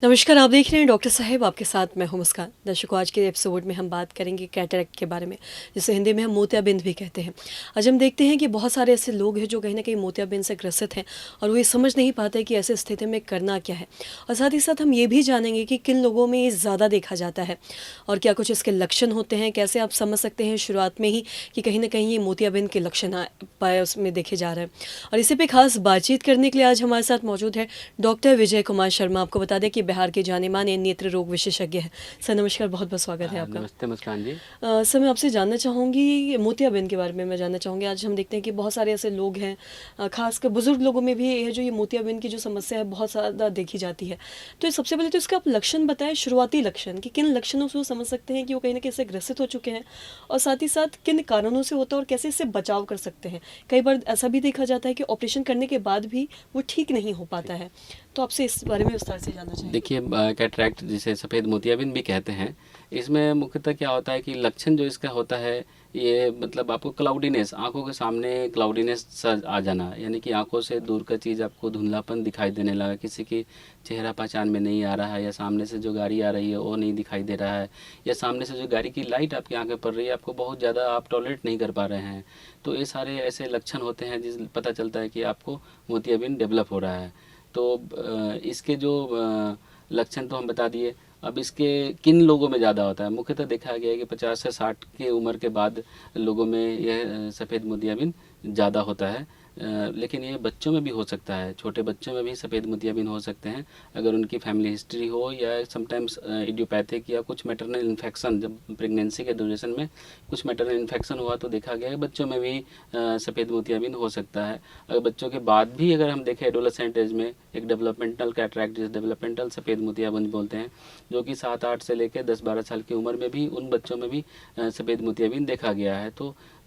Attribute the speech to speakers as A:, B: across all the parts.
A: नमस्कार, आप देख रहे हैं डॉक्टर साहब, आपके साथ मैं हूं मुस्कान। दर्शकों, आज के एपिसोड में हम बात करेंगे कैटरेक्ट के बारे में, जिसे हिंदी में हम मोतियाबिंद भी कहते हैं। आज हम देखते हैं कि बहुत सारे ऐसे लोग हैं जो कहीं ना कहीं मोतियाबिंद से ग्रसित हैं और वो ये समझ नहीं पाते कि ऐसे स्थिति में करना क्या है। और साथ ही साथ हम ये भी जानेंगे कि किन लोगों में ये ज़्यादा देखा जाता है और क्या कुछ इसके लक्षण होते हैं, कैसे आप समझ सकते हैं शुरुआत में ही कि कहीं ना कहीं ये मोतियाबिंद के लक्षण पाए उसमें देखे जा रहे हैं। और इसी पे खास बातचीत करने के लिए आज हमारे साथ मौजूद है डॉक्टर विजय कुमार शर्मा। आपको बता दें कि बिहार के जाने माने नेत्र रोग विशेषज्ञ हैं। सर नमस्कार, बहुत बहुत स्वागत है आपका।
B: नमस्ते मुस्कान जी।
A: सर मैं आपसे जानना चाहूँगी मोतियाबिंद के बारे में। मैं जानना चाहूँगी, आज हम देखते हैं कि बहुत सारे ऐसे लोग हैं, खासकर बुजुर्ग लोगों में भी है जो ये मोतियाबिंद की जो समस्या है बहुत ज़्यादा देखी जाती है। तो सबसे पहले तो इसका आप लक्षण बताएं, शुरुआती लक्षण कि किन लक्षणों से वो समझ सकते हैं कि वो कहीं ना कहीं इससे ग्रसित हो चुके हैं, और साथ ही साथ किन कारणों से होता है और कैसे इससे बचाव कर सकते हैं। कई बार ऐसा भी देखा जाता है कि ऑपरेशन करने के बाद भी वो ठीक नहीं हो पाता है। तो आपसे इस बारे में विस्तार से जानना चाहिए।
B: देखिए, कैटरैक्ट जिसे सफ़ेद मोतियाबिंद भी कहते हैं, इसमें मुख्यतः क्या होता है कि लक्षण जो इसका होता है, ये मतलब आपको क्लाउडीनेस, आंखों के सामने क्लाउडीनेस सा आ जाना, यानी कि आंखों से दूर का चीज़ आपको धुंधलापन दिखाई देने लगा, किसी की चेहरा पहचान में नहीं आ रहा है, या सामने से जो गाड़ी आ रही है वो नहीं दिखाई दे रहा है, या सामने से जो गाड़ी की लाइट आपकी आंखें पड़ रही है आपको बहुत ज़्यादा आप टॉलरेट नहीं कर पा रहे हैं। तो ये सारे ऐसे लक्षण होते हैं जिस पता चलता है कि आपको मोतियाबिंद डेवलप हो रहा है। तो इसके जो लक्षण तो हम बता दिए। अब इसके किन लोगों में ज़्यादा होता है, मुख्यतः देखा गया है कि 50 से 60 की उम्र के बाद लोगों में यह सफ़ेद मोतियाबिंद ज़्यादा होता है। लेकिन ये बच्चों में भी हो सकता है, छोटे बच्चों में भी सफ़ेद मोतियाबिंद हो सकते हैं अगर उनकी फैमिली हिस्ट्री हो, या समटाइम्स इडियोपैथिक या कुछ मैटरनल इन्फेक्शन, जब प्रेगनेंसी के ड्यूरेशन में कुछ मैटरनल इन्फेक्शन हुआ तो देखा गया है बच्चों में भी सफ़ेद मोतियाबिंद हो सकता है। अगर बच्चों के बाद भी अगर हम देखें एडोलेसेंट एज में एक डेवलपमेंटल कैटरैक्ट, जिसे डेवलपमेंटल सफ़ेद मोतियाबिंद बोलते हैं, जो कि 7-8 से लेकर 10-12 साल की उम्र में भी उन बच्चों में भी सफ़ेद मोतियाबिंद देखा गया है।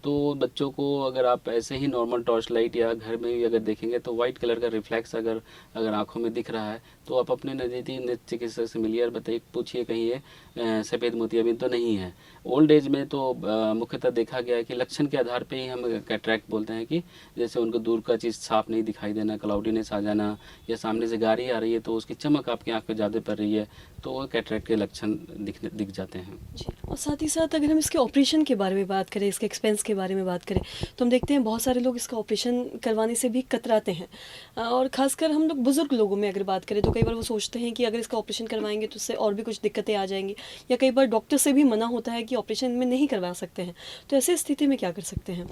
B: तो बच्चों को अगर आप ऐसे ही नॉर्मल टॉर्च लाइट या घर में भी अगर देखेंगे तो वाइट कलर का रिफ्लेक्स अगर आंखों में दिख रहा है तो आप अपने नज़दीकी नेत्र चिकित्सक से मिलिए और बताइए, पूछिए कहीं ये सफ़ेद मोतियाबिंद तो नहीं है। ओल्ड एज में तो मुख्यतः देखा गया है कि लक्षण के आधार पे ही हम कैटरैक्ट बोलते हैं, कि जैसे उनको दूर का चीज़ साफ नहीं दिखाई देना, क्लाउडीनेस आ जाना, या सामने से गाड़ी आ रही है तो उसकी चमक आपकी आँख पे ज़्यादा पड़ रही है, तो वो कैटरैक्ट के लक्षण दिख जाते हैं
A: जी। और साथ ही साथ अगर हम इसके ऑपरेशन के बारे में बात करें, इसके एक्सपेंस के बारे में बात करें, तो हम देखते हैं बहुत सारे लोग इसका ऑपरेशन करवाने से भी कतराते हैं। और ख़ासकर हम लोग बुज़ुर्ग लोगों में अगर बात करें तो कई बार वो सोचते हैं कि अगर इसका ऑपरेशन करवाएंगे तो उससे और भी कुछ दिक्कतें आ जाएंगी, या कई बार डॉक्टर से भी मना होता है कि ऑपरेशन में नहीं करवा सकते हैं। तो ऐसी स्थिति में क्या कर सकते हैं?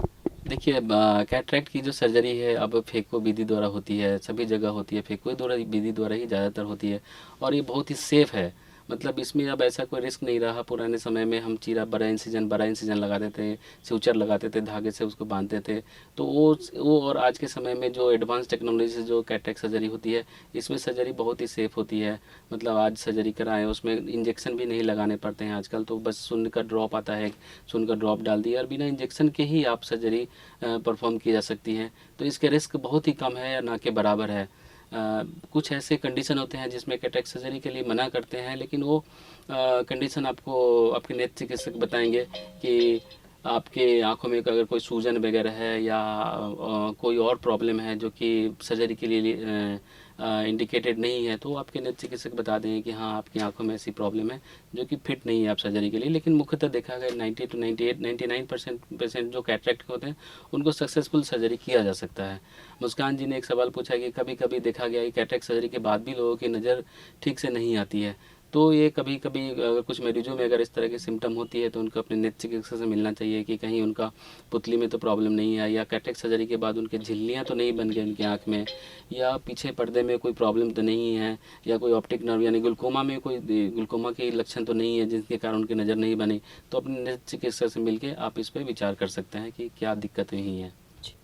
B: देखिए, कैटरैक्ट की जो सर्जरी है अब फेको विधि द्वारा होती है, सभी जगह होती है, फेको द्वारा विधि द्वारा ही ज़्यादातर होती है, और ये बहुत ही सेफ़ है। मतलब इसमें अब ऐसा कोई रिस्क नहीं रहा। पुराने समय में हम चीरा बड़ा इंसिजन लगाते थे, सूचर लगाते थे, धागे से उसको बांधते थे, तो वो और आज के समय में जो एडवांस टेक्नोलॉजी से जो कैटरैक्ट सर्जरी होती है, इसमें सर्जरी बहुत ही सेफ़ होती है। मतलब आज सर्जरी कराएं, उसमें इंजेक्शन भी नहीं लगाने पड़ते हैं आजकल, तो बस शून्य का ड्रॉप आता है, शून्य का ड्रॉप डाल दिया और बिना इंजेक्शन के ही आप सर्जरी परफॉर्म की जा सकती है। तो इसके रिस्क बहुत ही कम है या ना के बराबर है। कुछ ऐसे कंडीशन होते हैं जिसमें कैटरैक्ट सर्जरी के लिए मना करते हैं, लेकिन वो कंडीशन आपको आपके नेत्र चिकित्सक बताएंगे कि आपके आंखों में अगर कोई सूजन वगैरह है, या कोई और प्रॉब्लम है जो कि सर्जरी के लिए इंडिकेटेड नहीं है, तो आपके नेत्र चिकित्सक बता देंगे कि हाँ, आपकी आंखों में ऐसी प्रॉब्लम है जो कि फिट नहीं है आप सर्जरी के लिए। लेकिन मुख्यतः देखा गया 90 to 99% पेशेंट जो कैटरैक्ट होते हैं उनको सक्सेसफुल सर्जरी किया जा सकता है। मुस्कान जी ने एक सवाल पूछा कि कभी कभी देखा गया कि कैटरैक्ट सर्जरी के बाद भी लोगों की नज़र ठीक से नहीं आती है। तो ये कभी कभी कुछ मरीजों में अगर इस तरह की सिम्टम होती है तो उनको अपने नेत्र चिकित्सक से मिलना चाहिए कि कहीं उनका पुतली में तो प्रॉब्लम नहीं है, या कैटरैक्ट सर्जरी के बाद उनके झिल्लियाँ तो नहीं बन गई उनकी आँख में, या पीछे पर्दे में कोई प्रॉब्लम तो नहीं है, या कोई ऑप्टिक नर्व यानी ग्लूकोमा में कोई ग्लूकोमा के लक्षण तो नहीं है जिसके कारण उनकी नज़र नहीं बनी। तो अपने नेत्र चिकित्सक से मिलकर आप इस पर विचार कर सकते हैं कि क्या दिक्कत हुई है।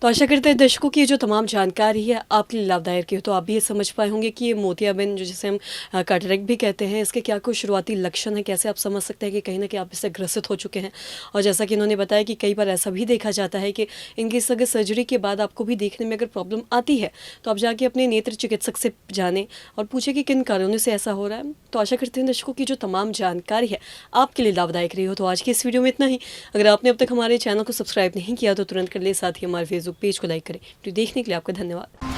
A: तो आशा करते हैं दर्शकों की ये जो तमाम जानकारी है आपके लिए लाभदायक है, तो आप भी ये समझ पाए होंगे कि ये मोतियाबिंद जो जिसे हम कैटरैक्ट भी कहते हैं, इसके क्या कुछ शुरुआती लक्षण है, कैसे आप समझ सकते हैं कि कहीं ना कहीं आप इससे ग्रसित हो चुके हैं। और जैसा कि इन्होंने बताया कि कई बार ऐसा भी देखा जाता है कि इनकी अगर सर्जरी के बाद आपको भी देखने में अगर प्रॉब्लम आती है तो आप जाके अपने नेत्र चिकित्सक से जानें और पूछें कि किन कारणों से ऐसा हो रहा है। तो आशा करते हैं दर्शकों की जो तमाम जानकारी है आपके लिए लाभदायक रही हो। तो आज की इस वीडियो में इतना ही। अगर आपने अब तक हमारे चैनल को सब्सक्राइब नहीं किया तो तुरंत कर ले, साथ ही हमारे फेसबुक पेज को लाइक करें। तो देखने के लिए आपका धन्यवाद।